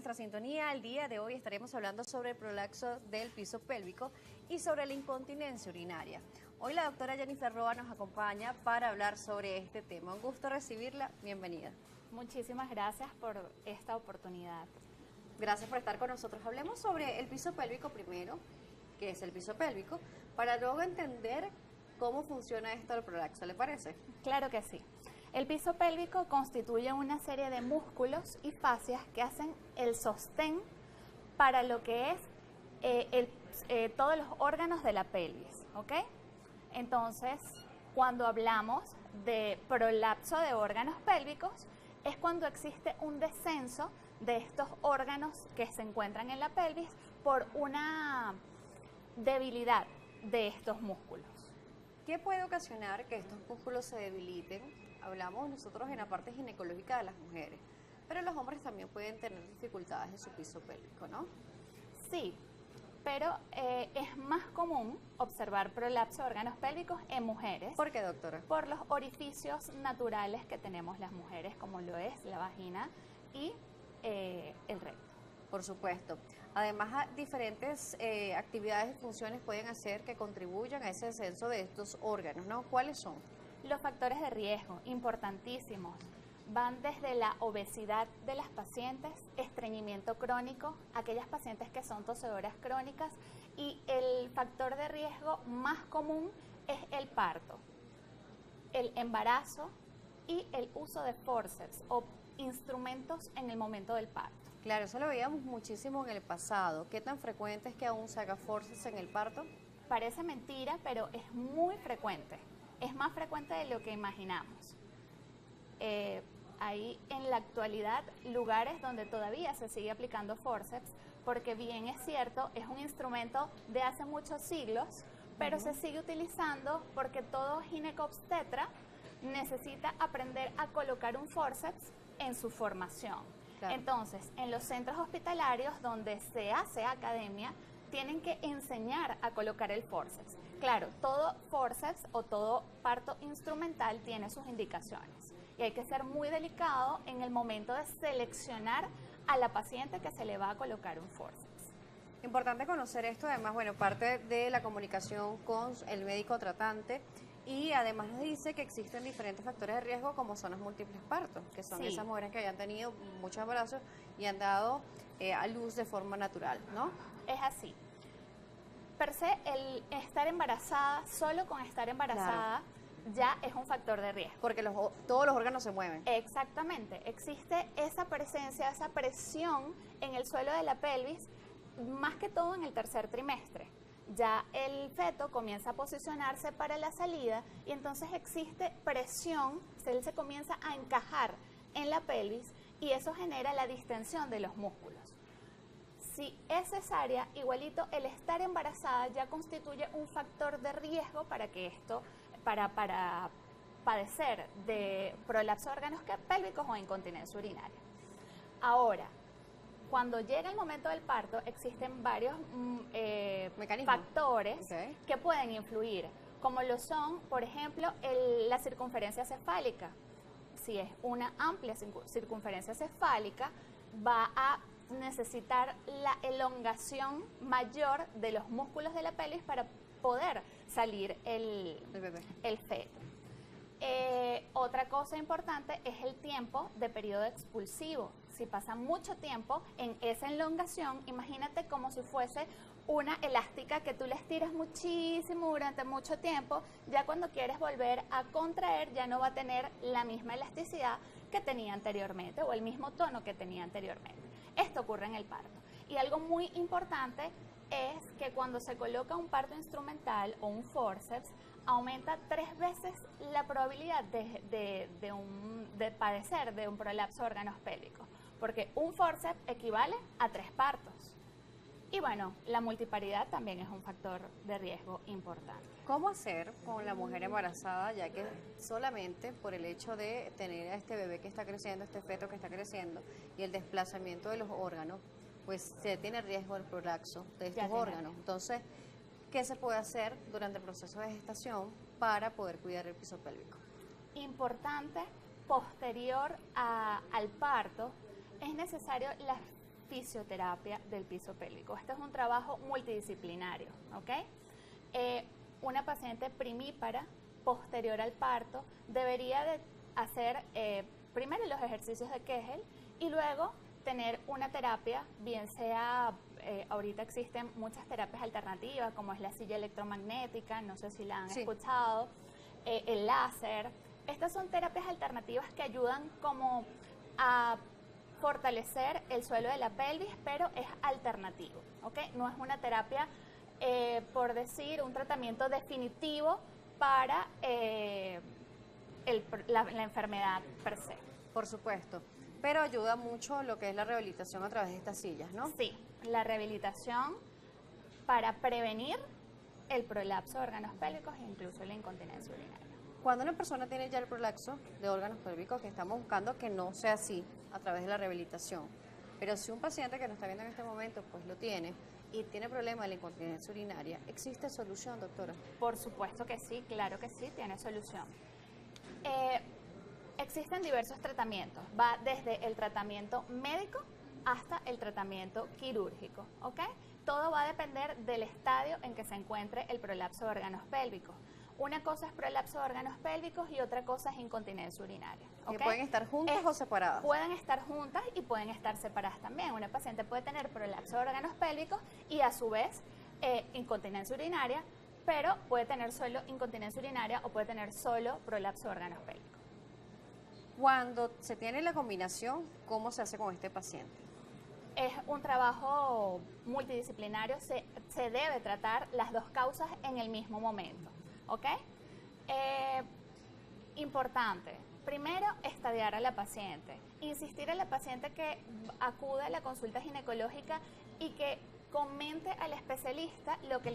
nuestra sintonía. El día de hoy estaremos hablando sobre el prolapso del piso pélvico y sobre la incontinencia urinaria. Hoy la doctora Jennifer Roa nos acompaña para hablar sobre este tema. Un gusto recibirla. Bienvenida. Muchísimas gracias por esta oportunidad. Gracias por estar con nosotros. Hablemos sobre el piso pélvico primero, que es el piso pélvico, para luego entender cómo funciona esto del prolapso. ¿Le parece? Claro que sí. El piso pélvico constituye una serie de músculos y fascias que hacen el sostén para lo que es todos los órganos de la pelvis, ¿ok? Entonces, cuando hablamos de prolapso de órganos pélvicos, es cuando existe un descenso de estos órganos que se encuentran en la pelvis por una debilidad de estos músculos. ¿Qué puede ocasionar que estos músculos se debiliten? Hablamos nosotros en la parte ginecológica de las mujeres, pero los hombres también pueden tener dificultades en su piso pélvico, ¿no? Sí, pero es más común observar prolapso de órganos pélvicos en mujeres. ¿Por qué, doctora? Por los orificios naturales que tenemos las mujeres, como lo es la vagina y el recto. Por supuesto. Además, diferentes actividades y funciones pueden hacer que contribuyan a ese descenso de estos órganos, ¿no? ¿Cuáles son? Los factores de riesgo, importantísimos, van desde la obesidad de las pacientes, estreñimiento crónico, aquellas pacientes que son tosedoras crónicas, y el factor de riesgo más común es el parto, el embarazo y el uso de forceps o instrumentos en el momento del parto. Claro, eso lo veíamos muchísimo en el pasado. ¿Qué tan frecuente es que aún se haga forceps en el parto? Parece mentira, pero es muy frecuente. Es más frecuente de lo que imaginamos. Hay en la actualidad lugares donde todavía se sigue aplicando forceps, porque bien es cierto, es un instrumento de hace muchos siglos, pero se sigue utilizando porque todo ginecobstetra necesita aprender a colocar un forceps en su formación. Claro. Entonces, en los centros hospitalarios donde se hace academia, tienen que enseñar a colocar el forceps. Claro, todo forceps o todo parto instrumental tiene sus indicaciones y hay que ser muy delicado en el momento de seleccionar a la paciente que se le va a colocar un forceps. Importante conocer esto, además, bueno, parte de la comunicación con el médico tratante, y además nos dice que existen diferentes factores de riesgo como son los múltiples partos, que son esas mujeres que hayan tenido muchos embarazos y han dado a luz de forma natural, ¿no? Es así. Per se, el estar embarazada, solo con estar embarazada, ya es un factor de riesgo. Porque todos los órganos se mueven. Exactamente. Existe esa presencia, esa presión en el suelo de la pelvis, más que todo en el tercer trimestre. Ya el feto comienza a posicionarse para la salida y entonces existe presión, él se comienza a encajar en la pelvis y eso genera la distensión de los músculos. Si es cesárea, igualito el estar embarazada ya constituye un factor de riesgo para que esto, para padecer de prolapso de órganos pélvicos o incontinencia urinaria. Ahora, cuando llega el momento del parto, existen varios factores que pueden influir, como lo son, por ejemplo, la circunferencia cefálica. Si es una amplia circunferencia cefálica, va a necesitar la elongación mayor de los músculos de la pelvis para poder salir el feto. Otra cosa importante es el tiempo de periodo expulsivo. Si pasa mucho tiempo en esa elongación, imagínate como si fuese una elástica que tú le estiras muchísimo durante mucho tiempo, ya cuando quieres volver a contraer ya no va a tener la misma elasticidad que tenía anteriormente o el mismo tono que tenía anteriormente. Esto ocurre en el parto. Y algo muy importante es que cuando se coloca un parto instrumental o un forceps, aumenta 3 veces la probabilidad de padecer de un prolapso de órganos pélvicos, porque un forceps equivale a 3 partos. Y bueno, la multiparidad también es un factor de riesgo importante. ¿Cómo hacer con la mujer embarazada, ya que solamente por el hecho de tener a este bebé que está creciendo, este feto que está creciendo, y el desplazamiento de los órganos, pues se tiene riesgo del prolapso de estos órganos? Entonces, ¿qué se puede hacer durante el proceso de gestación para poder cuidar el piso pélvico? Importante, posterior al parto, es necesario la fisioterapia del piso pélvico. Este es un trabajo multidisciplinario, ¿ok? Una paciente primípara, posterior al parto, debería de hacer primero los ejercicios de Kegel y luego tener una terapia, bien sea, ahorita existen muchas terapias alternativas, como es la silla electromagnética, no sé si la han escuchado, el láser. Estas son terapias alternativas que ayudan como a fortalecer el suelo de la pelvis, pero es alternativo, ¿ok? No es una terapia, por decir, un tratamiento definitivo para la enfermedad per se. Por supuesto, pero ayuda mucho lo que es la rehabilitación a través de estas sillas, ¿no? Sí, la rehabilitación para prevenir el prolapso de órganos pélvicos e incluso la incontinencia urinaria. Cuando una persona tiene ya el prolapso de órganos pélvicos, que estamos buscando que no sea así a través de la rehabilitación, pero si un paciente que nos está viendo en este momento pues lo tiene y tiene problema de la incontinencia urinaria, ¿existe solución, doctora? Por supuesto que sí, claro que sí, tiene solución. Existen diversos tratamientos, va desde el tratamiento médico hasta el tratamiento quirúrgico, ¿ok? Todo va a depender del estadio en que se encuentre el prolapso de órganos pélvicos. Una cosa es prolapso de órganos pélvicos y otra cosa es incontinencia urinaria, ¿ok? ¿Que pueden estar juntas o separadas? Pueden estar juntas y pueden estar separadas también. Una paciente puede tener prolapso de órganos pélvicos y a su vez incontinencia urinaria, pero puede tener solo incontinencia urinaria o puede tener solo prolapso de órganos pélvicos. Cuando se tiene la combinación, ¿cómo se hace con este paciente? Es un trabajo multidisciplinario, se debe tratar las dos causas en el mismo momento, ¿ok? Importante, primero, estadiar a la paciente, insistir a la paciente que acuda a la consulta ginecológica y que comente al especialista lo que le